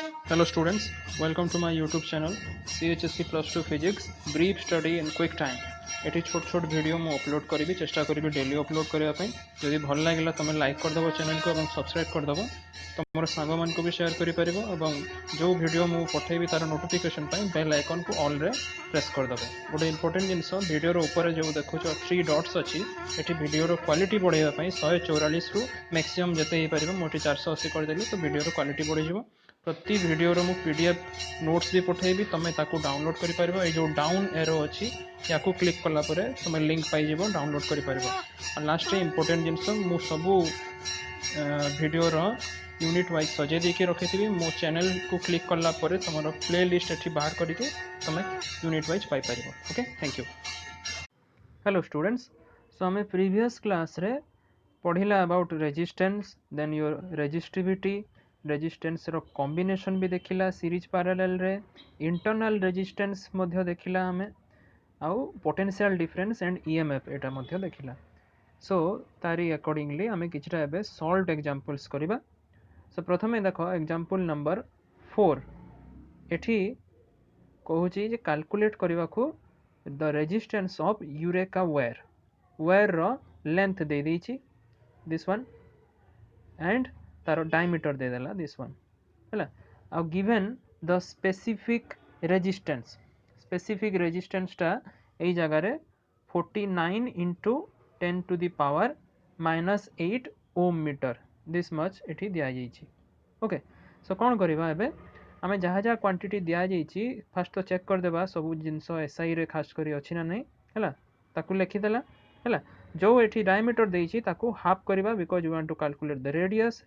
Hello students, welcome to my YouTube channel CHSC Plus 2 Physics Brief Study in Quick Time। Eighty छोट छोट video मु upload करी चेष्टा करी डेली अपलोड करने जदि भल लगे तुम लाइक करदेव चैनल को और सब्सक्राइब करदेव तुम सांग मान को भी शेयर कर जो वीडियो मु पठेबी तार नोटिफिकेशन बेल आइकन को ऑल रे प्रेस करदेव। गोटे इंपोर्टेंट जिनस वीडियो ऊपर जो देखो 3 डॉट्स अच्छी ये वीडियो क्वालिटी बढ़ाई 144 रु मैक्सिमम जिते हो पार मुझे 480 करदेली तो वीडियो क्वालिटी बढ़ प्रति वीडियो मु पीडीएफ नोट्स भी पठेबी तुम ताकू डाउनलोड कर पार जो डाउन एरो अच्छी या क्लिक कलापर तुम लिंक पाइज डाउनलोड कर लास्ट इंपोर्टेंट जिनस मु सबू वीडियोर यूनिट वाइज सजे देके रखी मो चैनल को क्लिक कलापर तुम प्ले लिस्ट ये बाहर करके तुम unit wise paper. Okay, thank you. Hello students, so आम प्रीवियस क्लास रे पढ़िला about resistance then your resistivity resistance रो कॉम्बिनेशन भी देखिला सीरीज पैरेलल रे इंटरनल रेजिस्टेंस मध्य देखिला हमें आउ पोटेंशियल डिफरेंस एंड ईएमएफ एटा मध्य देखिला। सो तारी अकॉर्डिंगली आम किछटा एबे सॉल्व एग्जांपल्स करिबा। सो प्रथमे देखो एग्जांपल नंबर 4 एठी कहूची जे कैलकुलेट करबा को the resistance of eureka wire रो लेंथ दे देछि दिस वन एंड तार डायमीटर दे देला दिस वन हैला। आ गिवन द स्पेसिफिक रेजिस्टेंस टा एई जगह रे 49 into 10 to the power -8 ohm meter this much एठी दिया जाइछि। ओके, सो कौन करबा एबे आमे जहाँ जहाँ क्वांटिटी दिया जाइछि फास्ट तो चेक कर देबा सब जिनस एसआई रे खास करी अछि ना नहीं हैला ताकू लिखि देला हैला। जो एठी डायमीटर देइछि ताकू हाफ करबा because we want to calculate the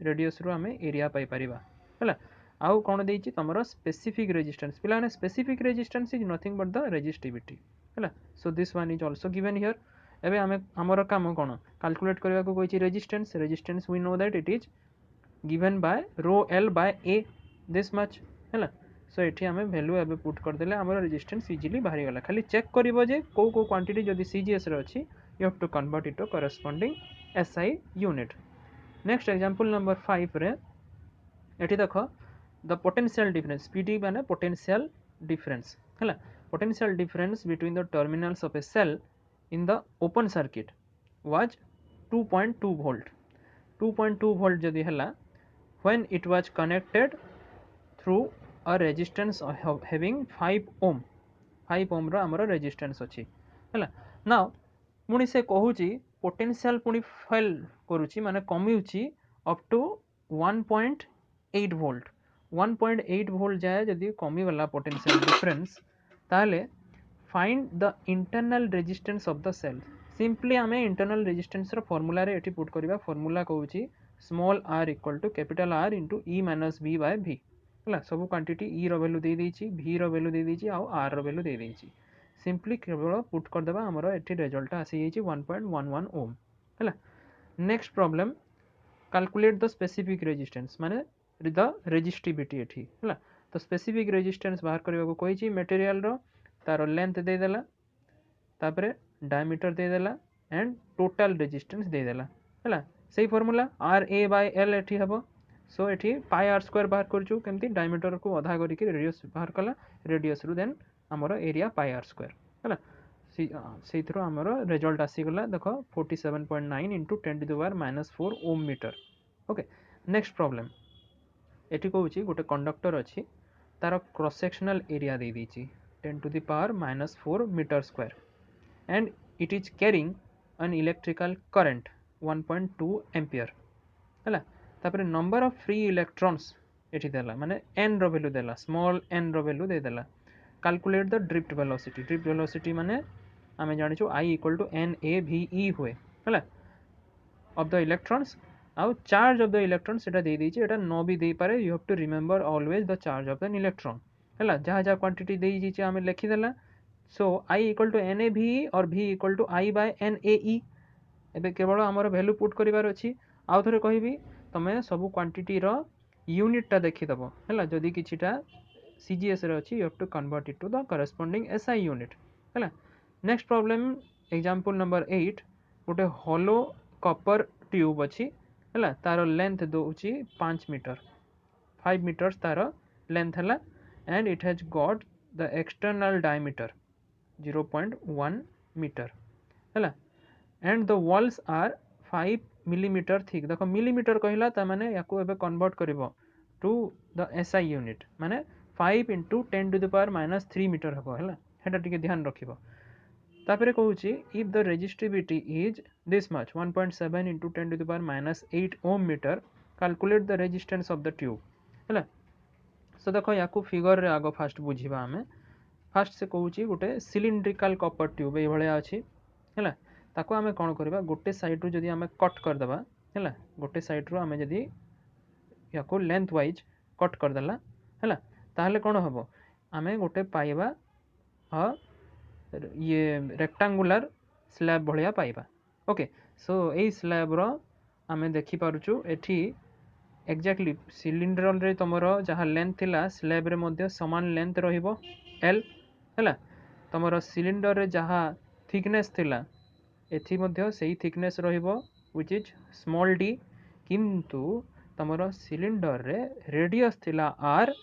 radius रो आमे एरिया पाई परिबा हैला। आउ कोन देइछि तमरो स्पेसिफिक रेजिस्टेंस पिला ने specific resistance is nothing but the resistivity हैला। So this one is also given here. एबे आमे हमरो काम कोन कैलकुलेट करबा को कहिछि resistance we know that it is given by rho L by A this much हैला। सो एठी आमे वैल्यू एबे पुट कर देले हमरो रेजिस्टेंस इजीली बाहरी गला। खाली चेक करिवो जे को क्वांटिटी जदी सीजीएस रे अछि you have to convert it to corresponding SI unit. Next example number 5 रे एठी देखो the potential difference PD माने potential difference हैला। potential difference between the terminals of a cell in the open circuit was 2.2 volt 2.2 volt जदी हैला when it was connected through a resistance having 5 ohm रो हमरो resistance अछि हैला। now पुणी से कहूची potential पुणी फेल करूची माने कमिउची अप टू 1.8 वोल्ट 1.8 वोल्ट जाए जदि कमी गला पोटेंशियल डिफरेंस ताले find the internal resistance of the cell. Simply आमे इंटरनल रेजिस्टेंस रो फार्मूला रे एठी पुट करबा। फार्मूला कहूची small r equal to capital R into e minus b by v हला। सब क्वांटिटी e रो वैल्यू दे देछि v रो वैल्यू दे देछि आ r रो वैल्यू दे देछि। सिंपली केवल पुट कर देबा हमरो एठी रिजल्ट आसी जाइछि 1.11 ओम हैला। Next problem calculate the specific resistance माने द रेजिस्टिविटी एठी हैला। तो स्पेसिफिक रेजिस्टेंस बाहर करबा को कहिछि मटेरियल रो तार लेंथ दे देला तापरे डायमीटर दे देला एंड टोटल रेजिस्टेंस दे देला हैला। सही फार्मूला RA बाय L एठी हबो। सो एठी पाई r स्क्वायर बाहर करछु केमती डायमीटर को आधा करी के रेडियस बाहर कला रेडियस रु देन हमरो एरिया पाई r स्क्वायर हैला। से थ्रो हमरो रिजल्ट आसी गला देखो 47.9 into 10 to the power -4 ohm metre. Okay, next problem एठी कहूची गोटे कंडक्टर अछि तार क्रॉस सेक्शनल एरिया दे दीची 10 to the power -4 metre square and it is carrying an electrical current 1.2 ampere हैला। तापर नंबर ऑफ फ्री इलेक्ट्रॉन्स एठी देला माने n रो वैल्यू देला स्मॉल n रो वैल्यू दे देला। कैलकुलेट द ड्रिफ्ट वेलोसिटी माने आमे जानि छु I इक्वल टू NAVE हुए हैला ऑफ द इलेक्ट्रॉन्स आउ चार्ज ऑफ द इलेक्ट्रॉन सेटा दे दी छि एटा न भी दे पारे। You have to remember always the charge of an electron हैला। जहाँ जहाँ क्वांटिटी दे छि आमे लिखि देला। So I equal to NAVE और V equal to I by NAE एबे केवल हमर वैल्यू पुट करिवार अछि। आउ थरे कहिबी तमे सब क्वांटिटी रो यूनिट टा देखि दबो हैला। जदी किछिटा CGS रे अछि you have to convert it to the corresponding SI unit हैला। नेक्स्ट प्रॉब्लम एग्जांपल नंबर 8 गोटे होलो कॉपर ट्यूब अछि हैला। तार लेंथ दोउची 5 मीटर 5 मीटर्स तार length है and it has got the external diameter 0.1 meter है and the walls are 5 millimeter thick देखो millimeter कहला ता माने याको एबे convert करिवो to the SI unit माने 5 into 10 to the power minus 3 meter हबो हैला हेटा टिके ध्यान रखिबो तापरे कहूची if the resistivity is this much 1.7 into 10 to the power minus 8 ohm meter calculate the resistance of the tube हैला सो देखो याको फिगर रे आगो फास्ट बुझिबा हमें फास्ट से कहूची गोटे सिलिंड्रिकल कपर ट्यूब ये भलिया अछि हैला ताको आमे कोन करबा गोटे साइड रु जदी आमे कट कर देबा हैला गोटे साइड रु आमे जदी याको लेंथ वाइज कट कर देला हैला ताहले कोन हबो आमे गोटे पाइबा अ ये रेक्टेंगुलर स्लैब भलिया पाइबा ओके सो एई स्लैब रो आमे देखि पारुछु एठी एक्जाक्टली सिलिंडर रे तमरो जहाँ लेंथ थिला स्लैब रे मध्य समान लेंथ रहिबो एल हैला तमरो सिलिंडर रे जहाँ थिकनेस थिला एथि मध्य सेही थिकनेस रहिबो व्हिच इज स्मॉल डी किंतु तमरो सिलिंडर रे रेडियस थिला आर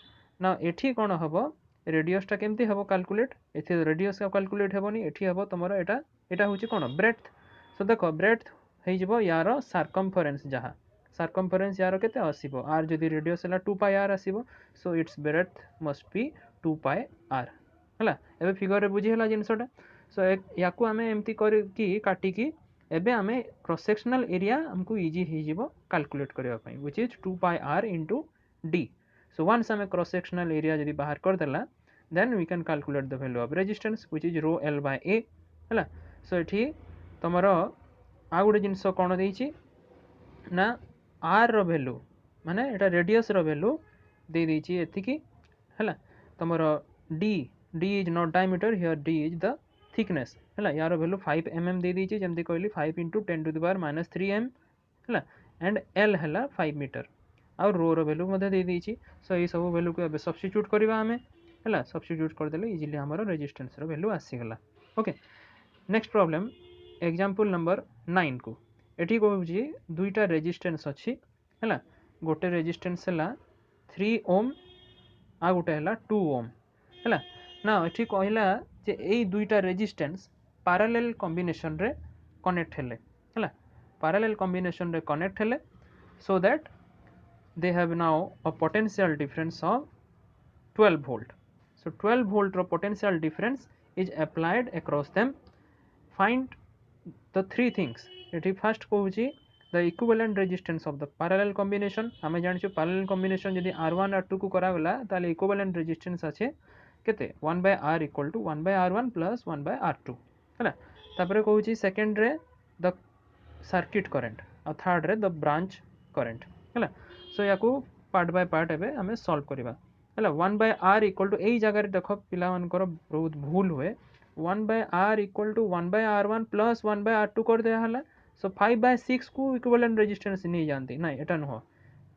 ना एठी कोन हबो रेडियस टा केमती हबो कैलकुलेट एथि रेडियस का कैलकुलेट हेबोनी एठी हबो तमरो एटा होची कोन ब्रेड्थ सो देखो ब्रेड्थ हे जिवो यारो सर्कमफरेंस जहाँ सर्कमफरेंस यार केते आसीबो आर जदी रेडियस हला 2 पाई आर आसीबो so it's breadth must be 2 pi R हला एबे फिगर रे बुझी हला जिंसटा सो याकू आमे एमती कर कि काटी कि एबे आमे क्रॉस सेक्शनल एरिया हमकु इजी हे जिवो कैलकुलेट करबा पई which is 2 pi R into D so once आमे क्रॉस सेक्शनल एरिया जदी बाहर कर देला then we can calculate the value of resistance which is rho L by A हला सो एठी तमरो आ गुडे जिंस कोन देइची ना आर रो वैल्यू माने एटा रेडियस रो वैल्यू दे देइची एतिकी हला तमरो D is not diameter here D is the thickness हला यार वैल्यू 5 mm दे देइची जेमति कहली 5 into 10 to the power minus 3 m हला एंड एल हला 5 मीटर आ रो रो वैल्यू मध्ये दे देइची सो ए सब वैल्यू को अब सब्स्टिट्यूट करबा हमें हला सब्स्टिट्यूट कर देले इजीली हमरो रेजिस्टेंस रो वैल्यू आसी गला okay next problem example number 9 को एठी कहूची दुईटा रेजिस्टेंस अछि हला गोटे रेजिस्टेंस हला 3 ओम आ गोटे हला 2 ओम हला ना एठी कहला जे एई दुईटा रेजिस्टेंस पैरेलल कॉम्बिनेशन रे कनेक्ट हेले हला पैरेलल कॉम्बिनेशन रे कनेक्ट हेले so that they have now a potential difference of 12 volt so 12 volt ro potential difference is applied across them find the three things एठी first कहूची the equivalent resistance of the parallel combination हमें जानछु parallel combination यदि R1 R2 को करा गला ताले equivalent resistance আছে केते 1 by R equal to 1 by R1 plus 1 by R2 हैला तापरे कहूची सेकंड रे the circuit current और थर्ड रे the branch current हैला सो याकू पार्ट बाय पार्ट एबे हमें सॉल्व करबा हैला 1 by R equal to एई जगह रे देखो पिला मानकर बहुत भूल हुए 1 by R equal to 1 by R1 plus 1 by R2 कर दे हला सो 5 by 6 को इक्विवेलेंट रेजिस्टेंस नहीं जानती ना एटा नुह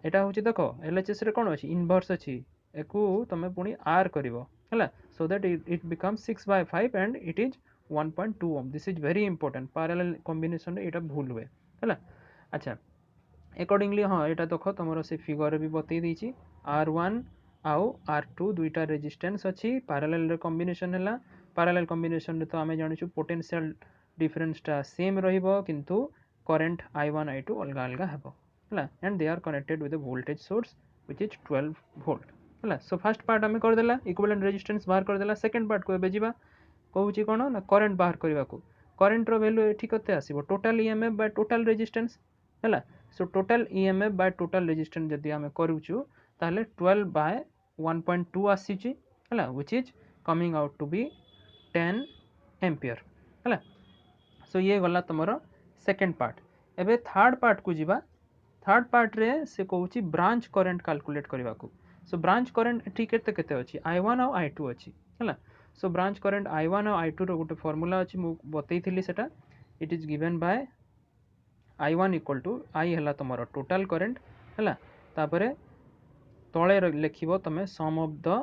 एटा होची देखो एलएचएस रे कोन अछि इनवर्स अछि एकू तमे पुनी R करिवो हला so that it becomes 6 by 5 and it is 1.2 ohm this is very important parallel combination रे एटा भूल हुए हला अच्छा अकॉर्डिंगली हाँ एटा देखो तुमरो से फिगर भी बतई देछि R1 आउ R2 दुईटा रेजिस्टेंस अछि पैरेलल रे कॉम्बिनेशन हला पैरेलल कॉम्बिनेशन रे तो हमें जानिछु पोटेंशियल डिफरेंस टा सेम रहिबो किंतु करंट I1 I2 अलगा अलगा हेबो हला and they are connected with the voltage source which is 12 volt हला सो फर्स्ट पार्ट हमें कर देला इक्विवेलेंट रेजिस्टेंस बाहर कर देला सेकंड पार्ट को एबे जिबा कहूची कोन ना करंट बाहर करबा को करंट रो वैल्यू एठी कते आसीबो total EMF by total resistance हला so total EMF by total resistance जदी हमें करूछु ताले 12 बाय 1.2 आसीची हला which is coming out to be 10 ampere हला सो ये गला तमरो सेकंड पार्ट एबे थर्ड पार्ट को जिबा थर्ड पार्ट रे से कहूची ब्रांच करंट कैलकुलेट करबा को सो ब्रांच करंट ठीक केते केते अछि I1 और I2 अछि हला सो ब्रांच करंट I1 और I2 रो गुटे फार्मूला अछि मु बतई थिली सेटा it is given bye I1 equal to I हला तमरो टोटल करंट हला तापरे तळे लिखिबो तमे sum of the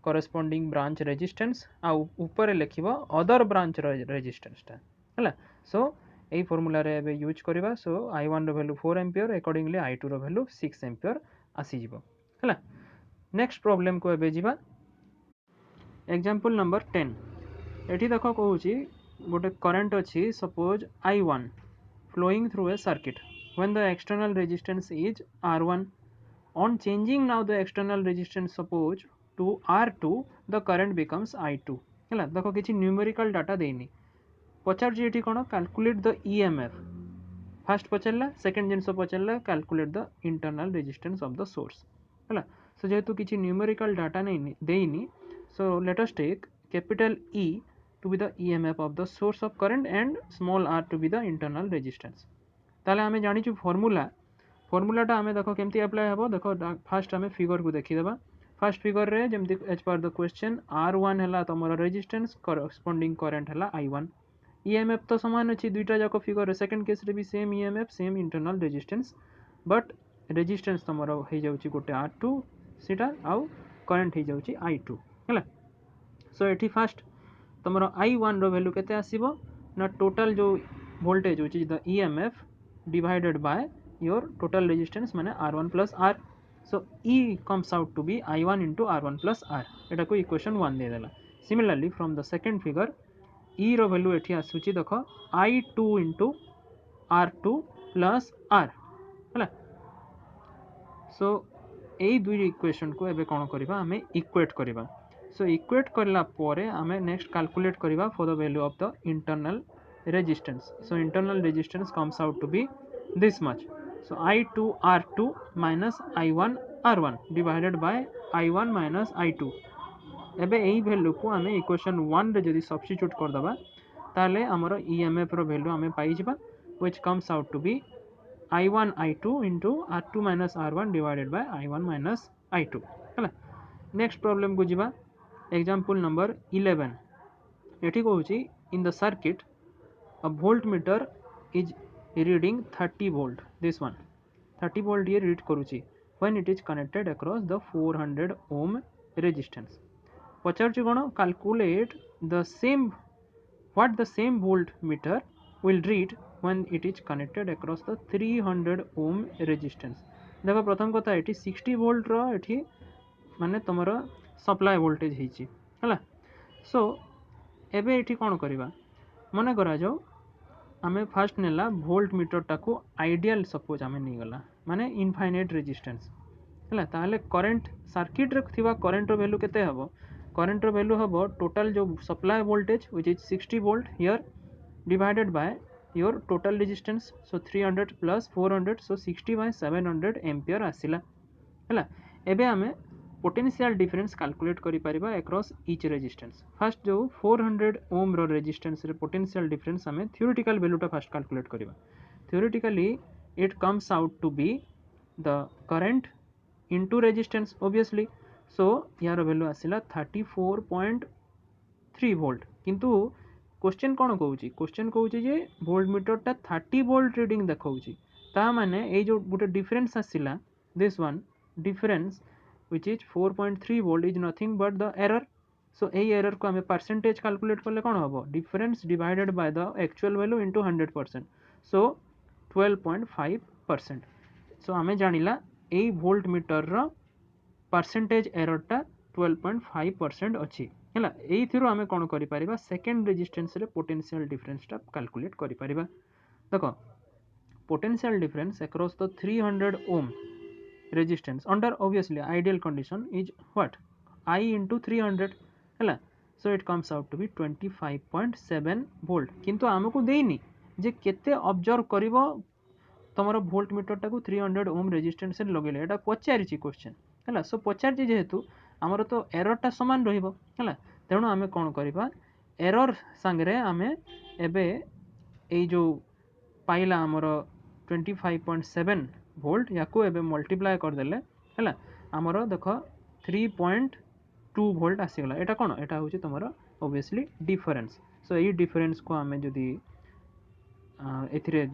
corresponding branch resistance आ ऊपर लिखिबो अदर ब्रांच रेजिस्टेंस ता हला सो एई फार्मूला रे एबे यूज करबा सो I1 रो वैल्यू 4 एम्पियर अकॉर्डिंगली I2 रो वैल्यू 6 एम्पियर आसी जिवो हला नेक्स्ट प्रॉब्लम को एबे जीवा एग्जांपल नंबर 10 एठी देखो कहूची गोटे करंट अछि suppose I1 flowing through a circuit when the external resistance is R1 on changing now the external resistance suppose to R2 the current becomes I2 हैला देखो किछि न्यूमेरिकल डाटा देनी पचार जी एठी कोन कैलकुलेट द EMF फर्स्ट पचारला second जिनस पचारला calculate the internal resistance of the source हैला सो जेहेतु किछि न्यूमेरिकल डाटा नहीं देनी so let us take capital E to be the EMF of the source of current and small r to be the internal resistance ताले हमें जानी छु फॉर्मूलाटा हमें देखो केमती अप्लाई हेबो देखो फर्स्ट हमें फिगर को देखि देबा फर्स्ट फिगर रे जेमती as per the question R1 हला तमरो रेजिस्टेंस करस्पोंडिंग करंट हला I1 EMF तो समान अछि दुईटा जाको फिगर रे सेकंड केस रे भी same EMF same internal resistance but resistance तमरो हे जाउची गोटे R2 सेटा आउ करंट हे जाउची I2 हला सो एठी फर्स्ट तमरो I1 रो वैल्यू केते आसीबो ना टोटल जो voltage which is the EMF divided by your total resistance माने R1 plus R so E comes out to be I1 into R1 plus R एटा को equation 1 दे देला similarly from the second figure E रो value एठी आसुची देखो I2 into R2 plus R हला सो एई दुई इक्वेशन को एबे कोन करबा हमें इक्वेट करबा सो इक्वेट करला पोरे हमें नेक्स्ट कैलकुलेट करबा for the value of the internal resistance so internal resistance comes out to be this much so I2 R2 minus I1 R1 divided by I1 minus I2 एबे एई value को हमें equation 1 रे जदी substitute कर दबा ताले हमरो EMF रो value हमें पाई जिबा which comes out to be I1 I2 into R2 minus R1 divided by I1 minus I2 हला नेक्स्ट प्रॉब्लम को जिबा एग्जांपल नंबर 11 एठी कहूची in the circuit a voltmeter is reading 30 volt this one 30 volt ये read करूची when it is connected across the 400 ohm resistance पचारची कोन calculate the same what the same voltmeter will read when it is connected across the 300 ohm resistance देखो प्रथम कथा एठी 60 volt रो एठी माने तमरो सप्लाई वोल्टेज हेची हला सो एबे एठी कोन करबा मने करा जाओ आमे फर्स्ट नेला वोल्ट मीटर टाको आइडियल सपोज आमे नहीं गला माने इनफाइनाइट रेजिस्टेंस हला ताले करंट सर्किट रे थिबा करंट रो वैल्यू केते हबो करंट रो वैल्यू हबो टोटल जो supply voltage which is 60 volt here divided by your total resistance so 300 plus 400 so 60 by 700 ampere आसिला हला एबे आमे पोटेंशियल डिफरेंस कैलकुलेट करि परिबा अक्रॉस ईच रेजिस्टेंस फर्स्ट जो 400 ओम रो रेजिस्टेंस रे पोटेंशियल डिफरेंस हमें थ्योरेटिकल वैल्यूटा फर्स्ट कैलकुलेट करिबा theoretically it comes out to be the current into resistance obviously सो यार वैल्यू आसिला 34.3 वोल्ट किंतु क्वेश्चन कोन कहूची क्वेश्चन कहूची जे वोल्टमीटरटा 30 वोल्ट रीडिंग देखाउची ता माने ए जो गुटे डिफरेंस आसिला this one difference which is 4.3 volt is nothing but the error so a error को हमें परसेंटेज कैलकुलेट करले कोन होबो difference divided by the actual value into 100% so 12.5% so हमें जानिला ए वोल्ट मीटर रो परसेंटेज एरर टा 12.5% अछि हला एई थिरो हमें कोन करि परिबा सेकंड रेजिस्टेंस रे पोटेंशियल डिफरेंस टा कैलकुलेट करि परिबा देखो potential difference across the 300 ohm resistance under obviously ideal condition is what I into 300 हैला so it comes out to be 25.7 volt किंतु हमको देइनी जे केते ऑब्जर्व करिवो तमरो वोल्ट मीटर टाको 300 ओम रेजिस्टेंस से लगेले एटा पचारिची क्वेश्चन हैला सो पचारची जेहेतु हमरो तो एरर टा समान रहिबो हैला तेणु हमें कोन करिबा एरर संगरे हमें एबे ए जो पाइला हमरो 25.7 वोल्ट याको एबे मल्टीप्लाई कर देले हैला हमरो देखो 3.2 वोल्ट आसी गला एटा कोन एटा होची तमरो ऑब्वियसली डिफरेंस सो ए डिफरेंस को हमें जदी एथिरे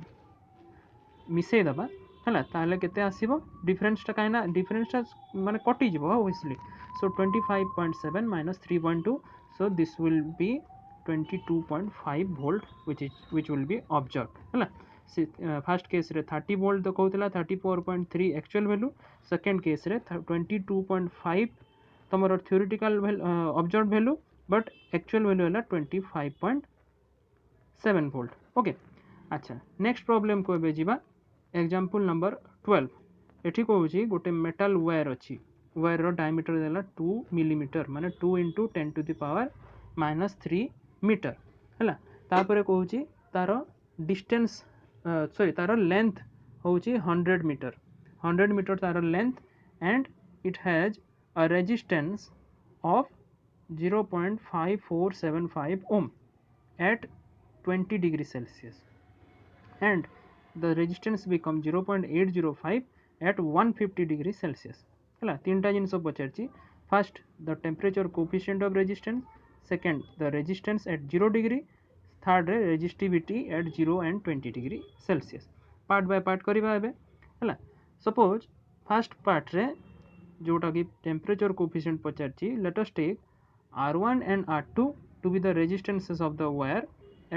मिसे दबा हैला ताले केते आसीबो डिफरेंस टा काइना डिफरेंस टा माने कटि जिवो obviously so 25.7 minus 3.2 so this will be 22.5 volt which will be observed हैला फर्स्ट केस रे 30 वोल्ट देखौतला 34.3 एक्चुअल वैल्यू, सेकंड केस रे 22.5 तमरो theoretical observe value but actual value है 25.7 वोल्ट। ओके अच्छा नेक्स्ट प्रॉब्लम को एबे जीवा एग्जांपल नंबर 12 एठी कहूची गोटे मेटल वायर अच्छी वायर रो डायमीटर देला 2 मिलीमीटर माने 2 × 10⁻³ मीटर हैला तापर कहूची तार डिस्टेंस सॉरी तार लेंथ होची 100 मीटर 100 मीटर तार length and it has a resistance of 0.5475 ohm at 20 degree Celsius and the resistance become 0.805 at 150 degree Celsius है तीनटा जिनस पचार first the temperature coefficient of resistance second the resistance at 0 degree third resistivity at 0 and 20 degree Celsius part by part करवा है suppose first part रे जोटा कि temperature coefficient पचार let us take R1 and R2 to be the resistances of the wire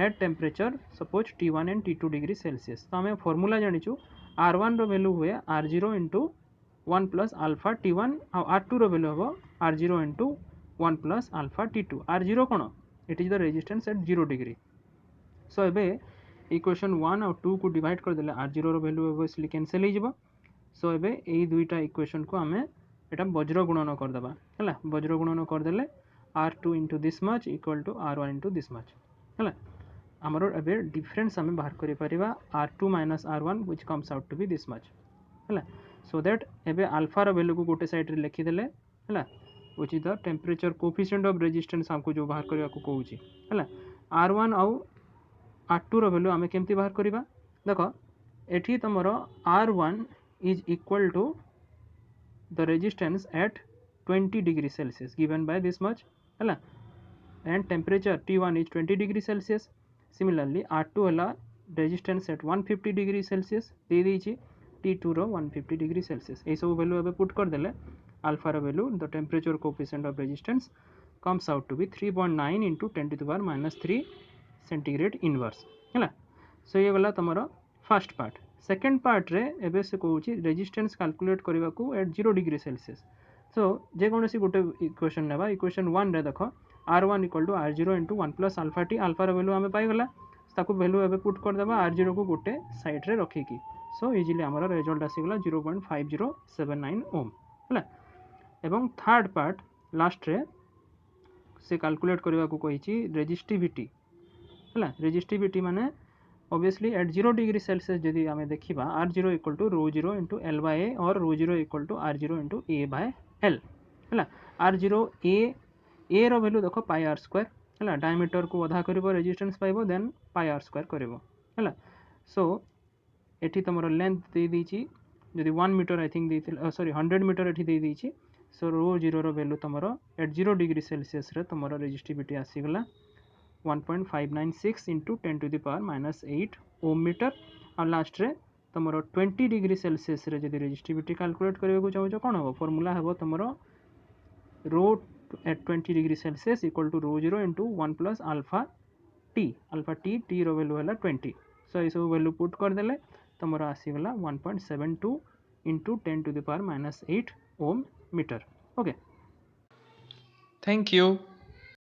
at temperature suppose T1 and T2 degree Celsius तो हमें formula जानिचु R1 रो value हुए R0 into 1 plus alpha T1 और R2 रो value हो R0 into 1 plus alpha T2 R0 cone it is the resistance at 0 degree so एबे equation 1 और 2 को divide कर देले R0 रो वैल्यू ऑब्वियसली कैंसिल हो जिवो सो एबे एई दुईटा इक्वेशन को हमें एटा वज्र गुणन कर देबा हैला वज्र गुणन कर देले R2 into this much equal to R1 into this much है आमर ए डिफरेन्स आम बाहर कर R2 minus R1 which comes out to be this much है सो दैट एबे अल्फा रो वैल्यू को गोटे साइड रे लिखिदेले है which is the temperature coefficient of resistance हमको जो बाहर करने को कहूँ है R1 आउ R2 रो वैल्यू आम केमती बाहर करवा देख एठी तुमर R1 is equal to the resistance at 20 degree Celsius given by this much है and temperature T1 is 20 degree Celsius similarly R2 है resistance at 150 degree Celsius they दीची T2 row 150 degree Celsius ये सब वैल्यू एबे put कर देले alpha रो value the temperature coefficient of resistance comes out to be 3.9 into 10⁻³ centigrade inverse है so ये गला तुम फर्स्ट पार्ट सेकेंड पार्ट रे एबे से कहूँ रेजिस्टेंस कैलकुलेट करने को एट 0 डिग्री सेल्सियस सो जेकोसी गोटे इक्वेशन नेबा इक्वेशन 1 रे देख R1 equal to R0 into 1 plus alpha t alpha रो वैल्यू आम पाइगला ताको वैल्यू एबे पुट कर देबा R0 को गोटे साइड रे रखिकी सो इजिली आमर रिजल्ट आसीगला 0.5079 ओम है एवं थर्ड पार्ट लास्ट रे से कैलकुलेट करने को कही रेजिस्टिविटी है रेजिस्टिविटी माने ऑब्वियसली एट 0 डिग्री सेल्सियस जदि आम देखा R0 equal to ρ0 into L/A और ρ0 equal to R0 into A/L है R0 A रो वैल्यू देखो पाई आर स्क्वायर है डायमीटर को अधा कर रेजिस्टेंस पाइब देन पाई आर स्क्वायर कर सो एठी तुम लेंथ दे दीची जदि 1 metre I think sorry 100 metre एठी दे दीची सो ρ0 रो वैल्यू तुम एट 0 डिग्री सेल्सियस रे तुम रेजिस्टिविटी आसीगला 1.596 into 10⁻⁻8 ओम मीटर और लास्ट रे तुम 20 डिग्री सेल्सियस रे जदि रेजिस्टिविटी कैलकुलेट करने को चाहो कौन हम फॉर्मूला है तुम रो at 20 degree Celsius equal to ρ0 into 1 plus alpha t row value है 20 सो ये सब वैल्यू पुट कर देले तुमर आसीगला 1.72 into 10⁻⁻8 ohm metre okay thank you.